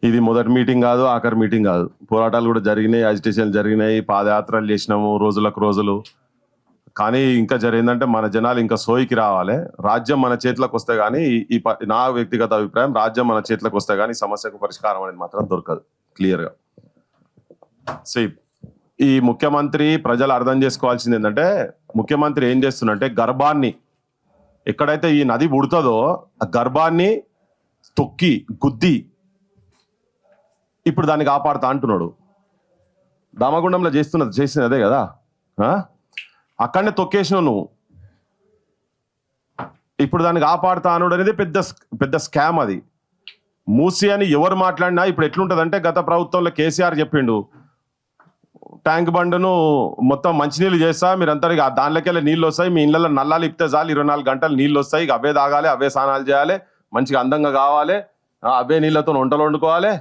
ఇది మొదటి మీటింగ్ కాదు, ఆఖరి మీటింగ్ కాదు. పోరాటాలు కూడా జరిగినాయి, అజిటేషన్లు జరిగినాయి, పాదయాత్రలు చేసినాము రోజులకు రోజులు. కానీ ఇంకా జరిగిందంటే మన జనాలు ఇంకా సోయికి రావాలి. రాజ్యం మన చేతిలోకి వస్తే కానీ నా వ్యక్తిగత అభిప్రాయం, రాజ్యం మన చేతిలోకి వస్తే కానీ సమస్యకు పరిష్కారం అనేది మాత్రం దొరకదు క్లియర్గా. ఈ ముఖ్యమంత్రి ప్రజలు అర్థం చేసుకోవాల్సింది ఏంటంటే, ముఖ్యమంత్రి ఏం చేస్తున్నంటే గర్భాన్ని ఎక్కడైతే ఈ నది పుడుతుందో ఆ గర్భాన్ని తొక్కి గుద్ది ఇప్పుడు దాన్ని కాపాడుతా అంటున్నాడు. దామగుండంలో చేసినది అదే కదా, అక్కడనే తొక్కేసినావు నువ్వు. ఇప్పుడు దాన్ని కాపాడుతా అనుడు అనేది పెద్ద స్కామ్. అది మూసి అని ఎవరు మాట్లాడినా ఇప్పుడు ఎట్లుంటదంటే, గత ప్రభుత్వంలో కేసీఆర్ చెప్పిండు ట్యాంక్ బండును మొత్తం మంచినీళ్ళు చేస్తా, మీరంతా దానిలోకెళ్ళి నీళ్ళు వస్తాయి, మీ ఇళ్ళలో నల్లాలు ఇప్పితే చాలు 24 గంటలు నీళ్ళు వస్తాయి, అవే తాగాలి, అవే స్నానాలు చేయాలి, మంచిగా అందంగా కావాలి, అవే నీళ్ళతో వంటలు వండుకోవాలి,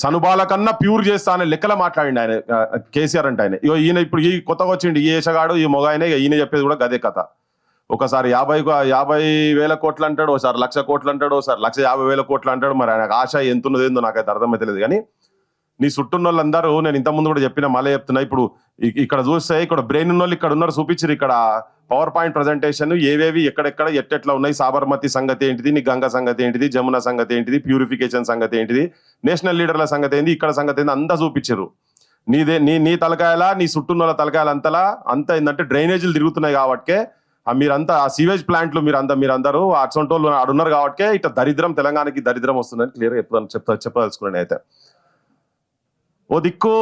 సనుబాల కన్నా ప్యూర్ చేస్తా అనే లెక్కలో మాట్లాడిండు ఆయన కేసీఆర్. అంటే ఆయన ఈయన ఇప్పుడు ఈ కొత్తగా వచ్చిండు ఈ ఏషగాడు, ఈ మొగ ఆయన, ఈయన చెప్పేది కూడా గదే కథ. ఒకసారి 50,000 కోట్లు అంటాడు, ఒకసారి 1,00,000 కోట్లు అంటాడు, ఒకసారి 1,50,000 కోట్లు అంటాడు. మరి ఆయనకు ఆశ ఎంత ఉన్నది ఏందో నాకైతే అర్థమైతలేదు. కానీ నీ చుట్టూన్న వాళ్ళందరూ, నేను ఇంతకుముందు కూడా చెప్పిన, మళ్ళీ చెప్తున్నా, ఇప్పుడు ఇక్కడ చూస్తే ఇక్కడ బ్రెయిన్ ఉన్న వాళ్ళు ఇక్కడ ఉన్నారు, చూపించారు ఇక్కడ పవర్ పాయింట్ ప్రజెంటేషన్ ఏవేవి ఎక్కడెక్కడ ఎట్టెట్లా ఉన్నాయి, సాబర్మతి సంగతి ఏంటిది, నీ గంగ సంగతి ఏంటిది, జమున సంగతి ఏంటిది, ప్యూరిఫికేషన్ సంగతి ఏంటిది, నేషనల్ లీడర్ల సంగతి ఏంటి, ఇక్కడ సంగతి ఏంటి, అంతా చూపించారు. నీ తలకాయలా, నీ చుట్టూన్న వాళ్ళ తలకాయలు అంతా ఏంటంటే డ్రైనేజీలు తిరుగుతున్నాయి కాబట్టే, మీరంతా ఆ సీవేజ్ ప్లాంట్లు మీరందరూ అసొంటోళ్ళు ఆడున్నారు కాబట్టే ఇట్లా దరిద్రం, తెలంగాణకి దరిద్రం వస్తుందని క్లియర్గా చెప్పదలుచుకున్నాను. అయితే ఓ దిక్కు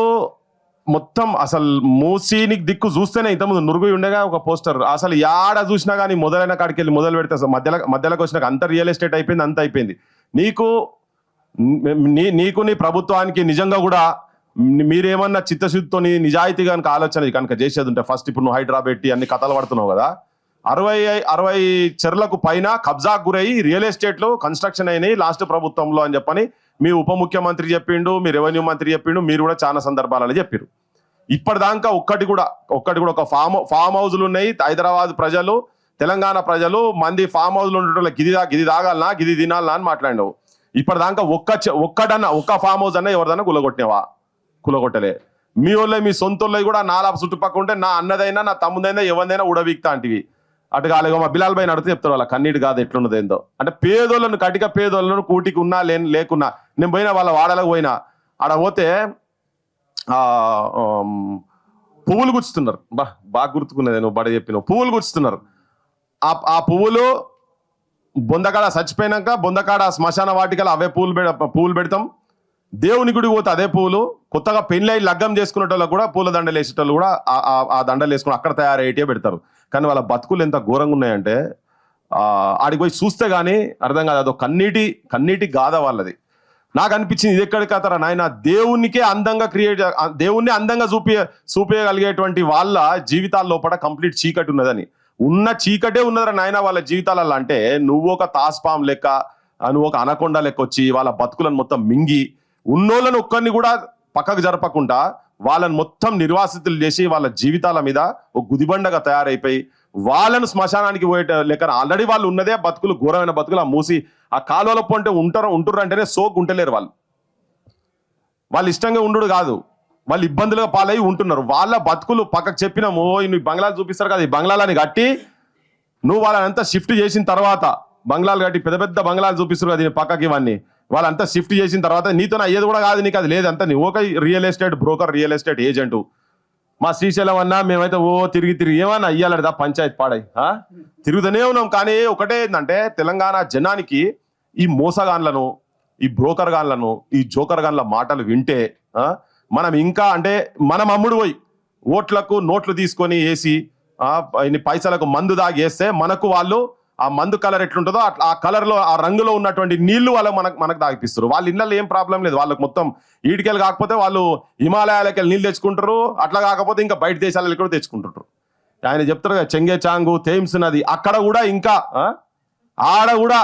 మొత్తం అసలు మూసీనికి దిక్కు చూస్తేనే ఇంతకుముందు నురుగు ఉండేగా ఒక పోస్టర్, అసలు యాడ చూసినా కానీ మొదలైన కాడికి వెళ్ళి మొదలు పెడితే అసలు మధ్యలోకి వచ్చినాక అంత రియల్ ఎస్టేట్ అయిపోయింది, అంత అయిపోయింది. నీకు నీ ప్రభుత్వానికి నిజంగా కూడా మీరేమన్నా చిత్తశుద్ధితో నిజాయితీ కనుక ఆలోచన కనుక చేసేది ఉంటే, ఫస్ట్ ఇప్పుడు నువ్వు హైడ్రా పెట్టి అన్ని కథలు పడుతున్నావు కదా, 60 చెర్లకు పైన కబ్జాకు గురయ్యి రియల్ ఎస్టేట్లు కన్స్ట్రక్షన్ అయినాయి లాస్ట్ ప్రభుత్వంలో అని చెప్పని మీ ఉప ముఖ్యమంత్రి చెప్పిండు, మీ రెవెన్యూ మంత్రి చెప్పిండు, మీరు కూడా చాలా సందర్భాలలో చెప్పారు. ఇప్పటిదాకా ఒక్కటి కూడా ఒక ఫామ్ హౌస్లు ఉన్నాయి. హైదరాబాద్ ప్రజలు, తెలంగాణ ప్రజలు మంది ఫామ్ హౌస్లు ఉండటం గిది తాగాలనా, గిది తినాలనా అని మాట్లాడినావు. ఇప్పటిదాకా ఒక్క ఫామ్ హౌస్ అన్నా ఎవరిదైనా కులగొట్టలే. మీ వాళ్ళే, మీ సొంత వాళ్ళవి కూడా నాలా చుట్టుపక్కల ఉంటే నా అన్నదైనా నా తమ్ముదైనా ఎవరిదైనా ఉడవీక్తా అంటివి. అటు కాలేగా మా బిలాల్ పైన అడిగితే చెప్తారు వాళ్ళ కన్నీటి కాదు ఎట్లున్నది ఏందో. అంటే పేదోళ్ళను, కటిక పేదోళ్ళను, కూటికి ఉన్నా లేకున్నా, నేను పోయినా వాళ్ళ వాడలకు పోయినా, ఆడ పోతే పువ్వులు గుచ్చుతున్నారు. బాగా గుర్తుకున్నది, నువ్వు బడ చెప్పినావు, పువ్వులు గుచ్చుతున్నారు. ఆ పువ్వులు బొందకాడ చచ్చిపోయినాక బొందకాడ శ్మశాన వాటికలు అవే పువ్వులు పెడతాం. దేవుని గుడికి పోతే అదే పువ్వులు. కొత్తగా పెళ్ళై లగ్గం చేసుకునేటోళ్ళకు కూడా పూల దండలు వేసేటోళ్ళు కూడా ఆ దండలు వేసుకుని అక్కడ తయారయ్యేటే పెడతారు. కానీ వాళ్ళ బతుకులు ఎంత ఘోరంగా ఉన్నాయంటే, ఆడికి పోయి చూస్తే కానీ అర్థం కాదు. అదో కన్నీటి గాథ వాళ్ళది. నాకు అనిపించింది, ఇది ఎక్కడికి కథరా నాయన, దేవునికే అందంగా దేవుణ్ణి అందంగా చూపించగలిగేటువంటి వాళ్ళ జీవితాల లోపల కంప్లీట్ చీకటి ఉన్నదని, ఉన్న చీకటే ఉన్నదరా నాయన వాళ్ళ జీవితాలలో. అంటే నువ్వు ఒక తాస్పాం లెక్క, నువ్వు ఒక అనకొండ లెక్క వచ్చి వాళ్ళ బతుకులను మొత్తం మింగి, ఉన్నోళ్ళను ఒక్కరిని కూడా పక్కకు జరపకుండా వాళ్ళని మొత్తం నిర్వాసితులు చేసి వాళ్ళ జీవితాల మీద ఒక గుదిబండగా తయారైపోయి వాళ్ళను శ్మశానానికి పోయేట లెక్క ఆల్రెడీ వాళ్ళు ఉన్నదే బతుకులు, ఘోరమైన బతుకులు. ఆ మూసి ఆ కాలువల పొంటే ఉంటురు అంటేనే సోకు ఉంటలేరు. వాళ్ళు ఇష్టంగా ఉండు కాదు, వాళ్ళు ఇబ్బందులుగా పాలై ఉంటున్నారు. వాళ్ళ బతుకులు పక్కకు చెప్పినాము, నువ్వు బంగ్లాలు చూపిస్తారు కదా, ఈ బంగ్లాలని కట్టి నువ్వు వాళ్ళనంతా షిఫ్ట్ చేసిన తర్వాత, బంగ్లాలు కట్టి పెద్ద బంగ్లాలు చూపిస్తారు కదా పక్కకి, ఇవన్నీ వాళ్ళంతా షిఫ్ట్ చేసిన తర్వాత నీతో అయ్యేది కూడా కాదు, నీకు అది లేదంతా. నువ్వు ఒక real estate broker, real estate agent. మా శ్రీశైలం అన్నా మేమైతే తిరిగి ఏమన్నా అయ్యాలదా పంచాయతీ పాడై తిరుగుతూనే ఉన్నాం. కానీ ఒకటే ఏంటంటే, తెలంగాణ జనానికి ఈ మోసగాన్లను, ఈ బ్రోకర్ గాన్లను, ఈ జోకర్ గాన్ల మాటలు వింటే మనం ఇంకా అంటే మనం అమ్ముడు పోయి ఓట్లకు నోట్లు తీసుకొని వేసి ఇన్ని పైసలకు మందు దాగి వేస్తే మనకు వాళ్ళు ఆ మందు కలర్ ఎట్లుంటుందో అట్లా ఆ కలర్లో, ఆ రంగులో ఉన్నటువంటి నీళ్లు మనకు తాగిపిస్తారు. వాళ్ళ ఇళ్ళల్లో ఏం ప్రాబ్లం లేదు. వాళ్ళకి మొత్తం ఈడికెళ్ళి కాకపోతే వాళ్ళు హిమాలయాలకి వెళ్ళి నీళ్ళు తెచ్చుకుంటారు, అట్లా కాకపోతే ఇంకా బయట దేశాలకు కూడా తెచ్చుకుంటుంటారు. ఆయన చెప్తారు కదా చెంగే చాంగు, థేమ్స్ నది, అక్కడ కూడా ఇంకా ఆడ కూడా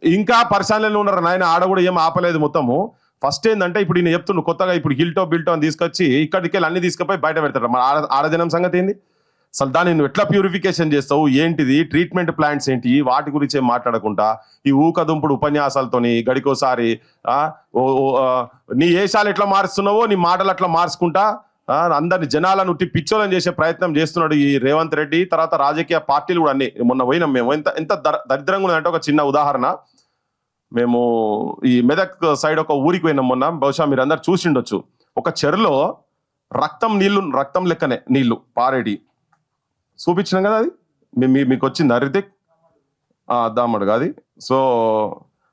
ఇంకా పరిశాలలో ఉన్నారు నాయన. ఆడ కూడా ఏం ఆపలేదు మొత్తము. ఫస్ట్ ఏంటంటే, ఇప్పుడు ఈయన చెప్తుండ్రు కొత్తగా ఇప్పుడు బిల్టో అని తీసుకొచ్చి ఇక్కడికి వెళ్ళి అన్ని తీసుకుపోయి బయట పెడతారు. మన ఆడజనం సంగతి ఏంది? అసలు దాన్ని నువ్వు ఎట్లా ప్యూరిఫికేషన్ చేస్తావు, ఏంటిది ట్రీట్మెంట్ ప్లాంట్స్ ఏంటి, వాటి గురించి ఏం మాట్లాడకుండా ఈ ఊకదుంపుడు ఉపన్యాసాలతోని గడికోసారి నీ ఏషాలు ఎట్లా మారుస్తున్నావో నీ మాటలు అట్లా మార్చుకుంటా అందరిని జనాలను ఉట్టి పిచ్చోలని చేసే ప్రయత్నం చేస్తున్నాడు ఈ రేవంత్ రెడ్డి. తర్వాత రాజకీయ పార్టీలు కూడా అన్ని. మొన్న పోయినాం మేము, ఎంత దరిద్రంగా ఉన్నదంటే ఒక చిన్న ఉదాహరణ. మేము ఈ మెదక్ సైడ్ ఒక ఊరికి పోయినాం మొన్న, బహుశా మీరు అందరు చూసిండొచ్చు. ఒక చెరులో రక్తం లెక్కనే నీళ్లు పారేటి చూపించినాం కదా, అది మీకు వచ్చింది రితిక్ దామడు కాదు. సో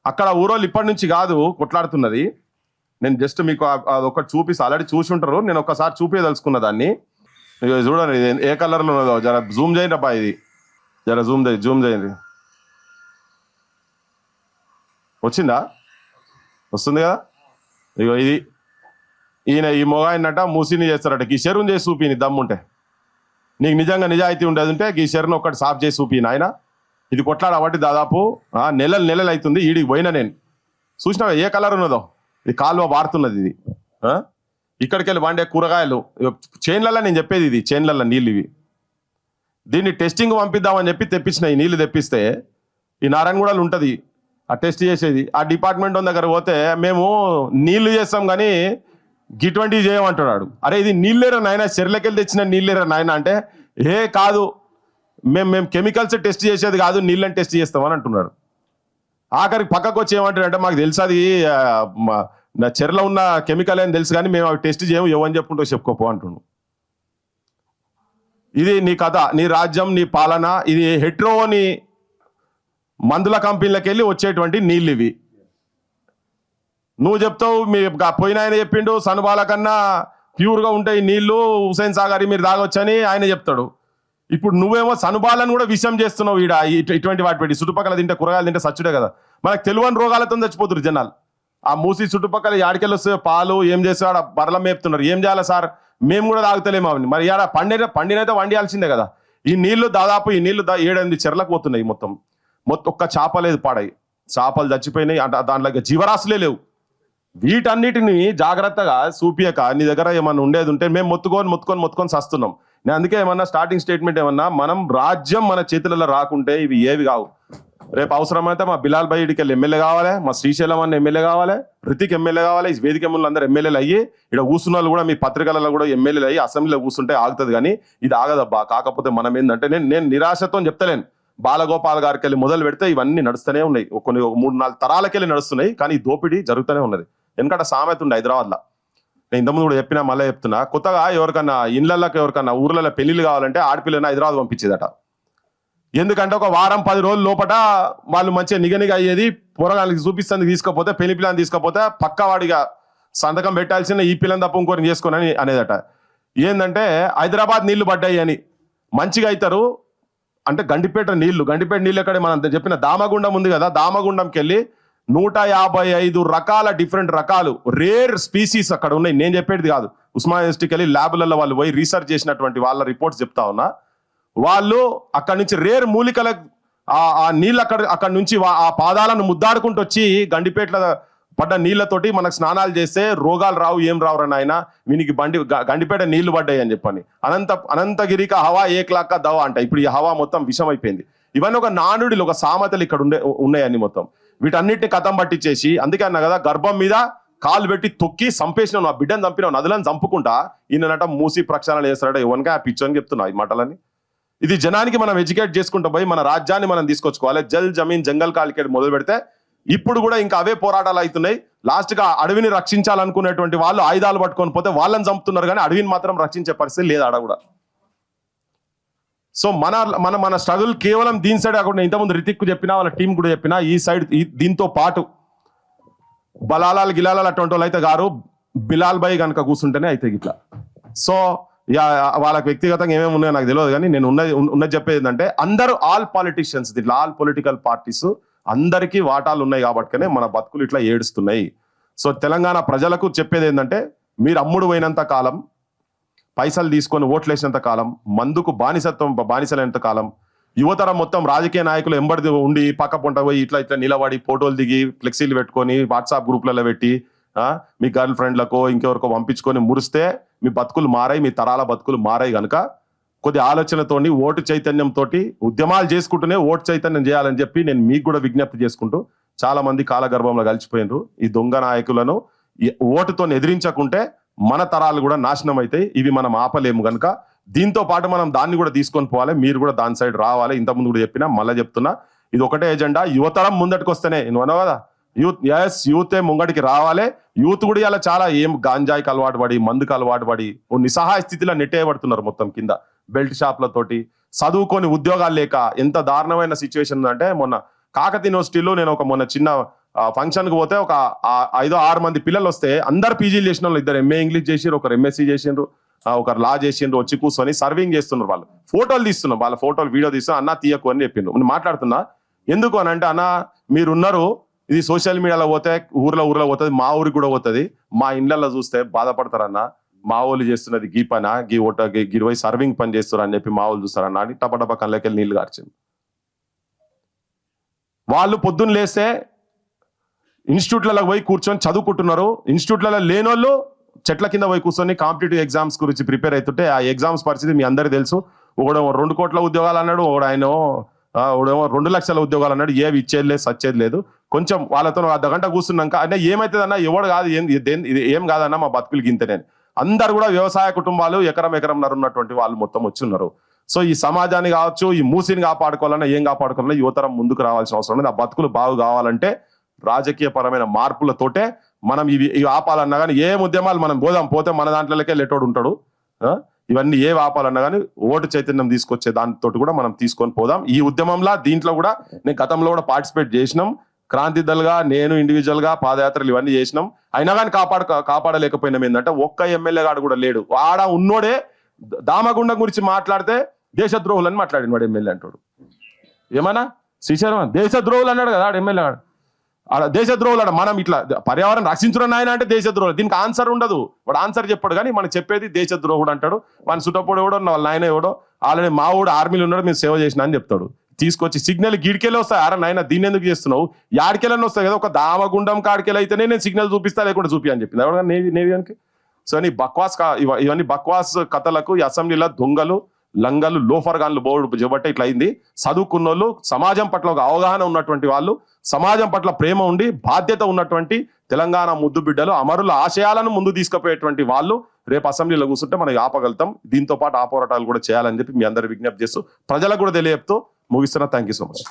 అక్కడ ఊరోళ్ళు ఇప్పటి నుంచి కాదు కొట్లాడుతున్నది, నేను జస్ట్ మీకు అదొకటి చూపిస్తే ఆల్రెడీ చూసి ఉంటారు, నేను ఒకసారి చూపించదలుచుకున్న దాన్ని. చూడండి ఏ కలర్లో ఉన్నదో, జర జూమ్ చేయండి అబ్బా, ఇది జర జూమ్ చేయండి. వచ్చిందా? వస్తుంది కదా. ఇగో ఇది ఈ మొగాయినట మూసిని చేస్తారట, ఈ చెరువుని చేసి చూపిని దమ్ముంటే, నీకు నిజంగా నిజాయితీ ఉండేది ఈ చెరువును ఒకటి సాఫ్ చేసి చూపిన ఆయన. ఇది కొట్లాడబట్టి దాదాపు నెలలు అవుతుంది. ఈడికి పోయినా నేను చూసినా ఏ కలర్ ఉన్నదో, ఇది కాలువ వాడుతున్నది. ఇది ఇక్కడికి వెళ్ళి వండే కూరగాయలు చైన్లలో, నేను చెప్పేది ఇది చైన్లలో నీళ్ళు ఇవి. దీన్ని టెస్టింగ్ పంపిద్దామని చెప్పి తెప్పించిన, ఈ నీళ్ళు తెప్పిస్తే ఈ నారాయణగూడలో ఉంటుంది ఆ టెస్ట్ చేసేది. ఆ డిపార్ట్మెంట్ దగ్గర పోతే మేము నీళ్లు చేస్తాం కానీ గిటువంటివి చేయమంటున్నాడు. అరే ఇది నీళ్ళేరా నాయన, చెర్లకెళ్ళి తెచ్చిన నీళ్ళేరా నాయన అంటే, ఏ కాదు మేము కెమికల్స్ టెస్ట్ చేసేది కాదు, నీళ్ళని టెస్ట్ చేస్తామని అంటున్నాడు. ఆఖరికి పక్కకు వచ్చి ఏమంటాడంటే, మాకు తెలుసు అది నా చెర్లో ఉన్న కెమికల్ అని తెలుసు కానీ మేము అవి టెస్ట్ చేయము, ఎవని చెప్పుకుంటూ చెప్పుకోపో అంటున్నాడు. ఇది నీ కథ, నీ రాజ్యం, నీ పాలన. ఇది హెట్రోని మందుల కంపెనీలకు వెళ్ళి వచ్చేటువంటి నీళ్ళు ఇవి. నువ్వు చెప్తావు మీ పోయిన ఆయన చెప్పిండు సనుబాల కన్నా ప్యూర్గా ఉంటాయి నీళ్లు, హుసేన్ సాగర్ మీరు తాగొచ్చని ఆయన చెప్తాడు. ఇప్పుడు నువ్వేమో సనుబాలను కూడా విషం చేస్తున్నావు ఈడ, ఇటువంటి వాటి పెట్టి. చుట్టుపక్కల తింటే కూరగాయలు తింటే సచ్చుడే కదా. మనకు తెలియని రోగాలతో చచ్చిపోతున్నారు జనాలు. ఆ మూసి చుట్టుపక్కల యాడికెళ్ళి వస్తే పాలు ఏం చేస్తాడు, బర్ల మేపుతున్నారు. ఏం చేయాలి సార్, మేము కూడా తాగుతలేము అవన్నీ. మరి ఆడ పండినైతే వండియాల్సిందే కదా. ఈ నీళ్లు దాదాపు 7-8 చెర్లకు పోతున్నాయి. మొత్తం ఒక్క చేప లేదు పాడాయి, చేపలు చచ్చిపోయినాయి. దాంట్లో జీవరాశులే లేవు. వీటన్నిటిని జాగ్రత్తగా చూపియక నీ దగ్గర ఏమన్నా ఉండేది ఉంటే మేము మొత్తుకొని సస్తున్నాం. నేను అందుకే ఏమన్నా స్టార్టింగ్ స్టేట్మెంట్ ఏమన్నా, మనం రాజ్యం మన చేతులలో రాకుంటే ఇవి ఏవి కావు. రేపు అవసరమైతే మా బిలాల్ బయటికి వెళ్ళి ఎమ్మెల్యే కావాలి, మా శ్రీశైలం అన్న ఎమ్మెల్యే కావాలి, రితిక్ ఎమ్మెల్యే కావాలి, ఈ వేదిక ఎమ్మెల్యేలు అందరూ ఎమ్మెల్యేలు అయ్యి ఇక్కడ కూర్చున్న వాళ్ళు కూడా మీ పత్రికలలో కూడా ఎమ్మెల్యేలు అయ్యి అసెంబ్లీలో కూర్చుంటే ఆగుతుంది. కానీ ఇది ఆగదబ్బా. కాకపోతే మనం ఏంటంటే నేను నిరాశతో చెప్తలేను, బాలగోపాల్ గారికి వెళ్ళి మొదలు పెడితే ఇవన్నీ నడుస్తూనే ఉన్నాయి. కొన్ని 3-4 తరాలకెళ్ళి నడుస్తున్నాయి. కానీ ఈ దోపిడీ జరుగుతూనే ఉన్నది. ఎందుకంటే సామెత ఉండే హైదరాబాద్లో, నేను ఇంతకుముందు కూడా చెప్పినా మళ్ళీ చెప్తున్నా, కొత్తగా ఎవరికన్నా ఇళ్ళకి ఎవరికన్నా ఊర్లలో పెళ్లిళ్ళు కావాలంటే ఆడపిల్లని హైదరాబాద్ పంపించేదట. ఎందుకంటే ఒక వారం 10 రోజుల లోపల వాళ్ళు మంచిగా నిగనిగా అయ్యేది. పొరగానికి చూపిస్తుంది తీసుకపోతే, పెళ్లి పిల్లని తీసుకపోతే పక్కవాడిగా సంతకం పెట్టాల్సిన ఈ పిల్లని తప్ప ఇంకోరిని చేసుకోనని అనేదట. ఏంటంటే హైదరాబాద్ నీళ్లు పడ్డాయి అని మంచిగా అవుతారు అంటే గండిపేట నీళ్లు ఎక్కడే మనం చెప్పిన దామగుండం ఉంది కదా, దామగుండంకి వెళ్ళి 155 రకాల డిఫరెంట్ రకాలు రేర్ స్పీసీస్ అక్కడ ఉన్నాయి. నేను చెప్పేది కాదు, ఉస్మానియా యూనివర్సిటీకి వెళ్ళి ల్యాబ్లలో వాళ్ళు పోయి రీసెర్చ్ చేసినటువంటి వాళ్ళ రిపోర్ట్స్ చెప్తా ఉన్నా. వాళ్ళు అక్కడ నుంచి రేర్ మూలికల ఆ నీళ్ళు అక్కడ నుంచి ఆ పాదాలను ముద్దాడుకుంటూ వచ్చి గండిపేటల పడ్డ నీళ్లతోటి మనకు స్నానాలు చేస్తే రోగాలు రావు, ఏం రావు అని ఆయన వీనికి గండిపేట నీళ్లు పడ్డాయి అని చెప్పని. అనంతగిరిక హవా ఏక్లాక్క దవా అంట. ఇప్పుడు ఈ హవా మొత్తం విషం అయిపోయింది. ఇవన్నీ ఒక నానుడిలు, ఒక సామెతలు ఇక్కడ ఉన్నాయని మొత్తం వీటన్నిటిని కథం పట్టించేసి, అందుకే అన్నా కదా గర్భం మీద కాలు పెట్టి తొక్కి చంపేసినావు, నా బిడ్డను చంపినావు, నదులను చంపుకుంటా ఈయనట మూసి ప్రక్షాళన చేస్తాడట. ఎవరికా పిచ్చోని చెప్తున్నా ఈ మాటలని. ఇది జనానికి మనం ఎడ్యుకేట్ చేసుకుంటూ పోయి మన రాజ్యాన్ని మనం తీసుకొచ్చుకోవాలి. జల్ జమీన్ జంగల్ కాలికేట్ మొదలు పెడితే ఇప్పుడు కూడా ఇంకా అవే పోరాటాలు అవుతున్నాయి. లాస్ట్ గా అడవిని రక్షించాలనుకునేటువంటి వాళ్ళు ఆయుధాలు పట్టుకొని పోతే వాళ్ళని చంపుతున్నారు, కానీ అడవిని మాత్రం రక్షించే పరిస్థితి లేదు ఆడ కూడా. సో మన స్ట్రగుల్ కేవలం దీని సైడ్ కాకుండా, ఇంతకుముందు రితిక్ చెప్పినా వాళ్ళ టీం కూడా చెప్పినా, ఈ సైడ్ దీంతో పాటు బలాలాలు గిలాలాలు అటువంటి వాళ్ళు అయితే గారు బిలాల్ భాయ్ కనుక కూర్చుంటేనే అయితే ఇట్లా. సో వాళ్ళకి వ్యక్తిగతంగా ఏమేమి ఉన్నాయో నాకు తెలియదు, కానీ నేను ఉన్నది చెప్పేది ఏంటంటే అందరూ ఆల్ పాలిటిషియన్స్, ఇట్లా ఆల్ పొలిటికల్ పార్టీస్ అందరికీ వాటాలు ఉన్నాయి కాబట్టినే మన బతుకులు ఇట్లా ఏడుస్తున్నాయి. సో తెలంగాణ ప్రజలకు చెప్పేది ఏంటంటే, మీరు అమ్ముడు పోయినంత కాలం, పైసలు తీసుకొని ఓట్లేసినంత కాలం, మందుకు బానిసలైనంత కాలం, యువతరం మొత్తం రాజకీయ నాయకులు ఎంబడి ఉండి పక్క పొంట పోయి ఇట్లా నిలబడి ఫోటోలు దిగి ఫ్లెక్సీలు పెట్టుకొని వాట్సాప్ గ్రూప్లలో పెట్టి మీ గర్ల్ ఫ్రెండ్లకో ఇంకెవరికో పంపించుకొని మురిస్తే మీ బతుకులు మారాయి, మీ తరాల బతుకులు మారాయి కనుక కొద్ది ఆలోచనతోని ఓటు చైతన్యంతో ఉద్యమాలు చేసుకుంటూనే ఓటు చైతన్యం చేయాలని చెప్పి నేను మీకు కూడా విజ్ఞప్తి చేసుకుంటూ, చాలా మంది కాలగర్భంలో కలిసిపోయినరు. ఈ దొంగ నాయకులను ఓటుతో ఎదిరించకుంటే మన తరాలు కూడా నాశనం అవుతాయి. ఇవి మనం ఆపలేము కనుక దీంతో పాటు మనం దాన్ని కూడా తీసుకొని పోవాలి. మీరు కూడా దాని సైడ్ రావాలి. ఇంతకుముందు కూడా చెప్పినా, మళ్ళీ చెప్తున్నా, ఇది ఒకటే ఎజెండా. యువతరం ముందటికి వస్తేనే, నువ్వు అన్నావు కదా యూతే ముంగడికి రావాలి. యూత్ కూడా ఇలా చాలా గాంజాయికి అలవాటు పడి, మందుకు అలవాటు పడి ఓ నిస్సహాయ స్థితిలో నెట్టేయబడుతున్నారు మొత్తం కింద బెల్ట్ షాప్లతోటి. చదువుకొని ఉద్యోగాలు లేక ఎంత దారుణమైన సిచ్యువేషన్ అంటే, మొన్న కాకతీయ యూనివర్సిటీలో నేను మొన్న చిన్న ఫంక్షన్కి పోతే ఒక 5-6 మంది పిల్లలు వస్తే అందరు పీజీలు చేసిన వాళ్ళు, 2 MA ఇంగ్లీష్ చేసిర్రు, ఒకరు MSc చేసిండ్రు, ఒకరు లా చేసిండ్రు. వచ్చి కూర్చొని సర్వింగ్ చేస్తున్నారు. వాళ్ళు ఫోటోలు తీస్తున్నాం, వాళ్ళ ఫోటోలు వీడియో తీస్తున్నా. అన్న తీయకు అని చెప్పిండు. నేను మాట్లాడుతున్నా, ఎందుకు అని అంటే, అన్న మీరున్నారు, ఇది సోషల్ మీడియాలో పోతే ఊర్లో పోతుంది, మా ఊరికి కూడా పోతుంది, మా ఇండ్లలో చూస్తే బాధపడతారన్న, మా వాళ్ళు చేస్తున్నది గీ పనా, గిరువై సర్వింగ్ పని చేస్తారు అని చెప్పి మా వాళ్ళు చూస్తారన్న అని టపటప కళ్ళకెళ్ళి నీళ్లు గార్చింది. వాళ్ళు పొద్దున్న లేస్తే ఇన్స్టిట్యూట్లలో పోయి కూర్చొని చదువుకుంటున్నారు. ఇన్స్టిట్యూట్లలో లేనోళ్ళు చెట్ల కింద పోయి కూర్చొని కాంపిటేటివ్ ఎగ్జామ్స్ గురించి ప్రిపేర్ అవుతుంటే, ఆ ఎగ్జామ్స్ పరిస్థితి మీ అందరికీ తెలుసు. ఒకడేమో 2 కోట్ల ఉద్యోగాలు అన్నాడు, ఒకడేమో 2 లక్షల ఉద్యోగాలు అన్నాడు. ఏవి ఇచ్చేది లేదు, సచ్చేది లేదు. కొంచెం వాళ్ళతో అర్ధగంట కూర్చున్నాక అంటే ఏమవుతుందన్నా, ఎవడు కాదు, ఏం కాదన్నా, మా బతుకులు గింతనే. అందరు కూడా వ్యవసాయ కుటుంబాలు, ఎకరంన్నర ఉన్నటువంటి వాళ్ళు మొత్తం వచ్చి ఉన్నారు. సో ఈ సమాజాన్ని కావచ్చు, ఈ మూసిని కాపాడుకోవాలన్నా, ఏం కాపాడుకోవాలన్నా యువతరం ముందుకు రావాల్సిన అవసరం ఉంది. ఆ బతుకులు బాగు కావాలంటే రాజకీయ పరమైన మార్పులతోటే మనం ఇవి ఆపాలన్నా కానీ, ఏ ఉద్యమాలు మనం పోతే మన దాంట్లోకే లెటోడు ఉంటాడు. ఇవన్నీ ఏ ఆపాలన్నా కానీ ఓటు చైతన్యం తీసుకొచ్చే దాంతో కూడా మనం తీసుకొని పోదాం. ఈ ఉద్యమంలో దీంట్లో కూడా నేను గతంలో కూడా పార్టిసిపేట్ చేసినాం. క్రాంతి దళగా నేను ఇండివిజువల్ గా పాదయాత్రలు ఇవన్నీ చేసినాం. అయినా కానీ కాపాడలేకపోయినాం. ఏంటంటే ఒక్క ఎమ్మెల్యే గాడు కూడా లేడు. ఆడ ఉన్నోడే దామగుండం గురించి మాట్లాడితే దేశద్రోహులని మాట్లాడిన వాడు ఎమ్మెల్యే అంటాడు. ఏమన్నా శ్రీశైలం దేశద్రోహులు అన్నాడు కదా ఎమ్మెల్యే గాడు. ఆడ దేశద్రోహులు ఆడ మనం ఇట్లా పర్యావరణం రక్షించడం ఆయన అంటే దేశద్రోహులు. దీనికి ఆన్సర్ ఉండదు. వాడు ఆన్సర్ చెప్పాడు కానీ మనం చెప్పేది దేశద్రోహుడు అంటాడు. మన చుట్టపోడు ఎవడో, వాళ్ళ నాయన ఎవడో, ఆల్రెడీ మా ఊడు ఆర్మీలు ఉన్నాడు, మేము సేవ చేసిన అని చెప్తాడు. తీసుకొచ్చి సిగ్నల్ గీడికెళ్ళి వస్తాయి. అరే నాయన దీన్ని ఎందుకు చేస్తున్నావు, యాడికెళ్ళని వస్తాయి కదా, ఒక దామగుండం కాడికెళ్ళి అయితేనే నేను సిగ్నల్ చూపిస్తా, లేకుండా చూపి అని చెప్పింది ఎవరు నేవియానికి. సో నీ బక్వాస్ ఇవన్నీ బక్వాస్ కథలకు ఈ అసెంబ్లీలో దొంగలు, లంగలు, లోఫర్ గాన్లు బోర్డు చేయబట్టే ఇట్లా అయింది. చదువుకున్నోళ్ళు, సమాజం పట్ల ఒక అవగాహన ఉన్నటువంటి వాళ్ళు, సమాజం పట్ల ప్రేమ ఉండి బాధ్యత ఉన్నటువంటి తెలంగాణ ముద్దు బిడ్డలు, అమరుల ఆశయాలను ముందు తీసుకుపోయేటువంటి వాళ్ళు రేపు అసెంబ్లీలో కూర్చుంటే మనం ఆపగలుగుతాం. దీంతో పాటు ఆ పోరాటాలు కూడా చేయాలని చెప్పి మీ అందరు విజ్ఞప్తి చేస్తూ ప్రజలకు కూడా తెలియజేస్తూ ముగిస్తున్నా. Thank you so much.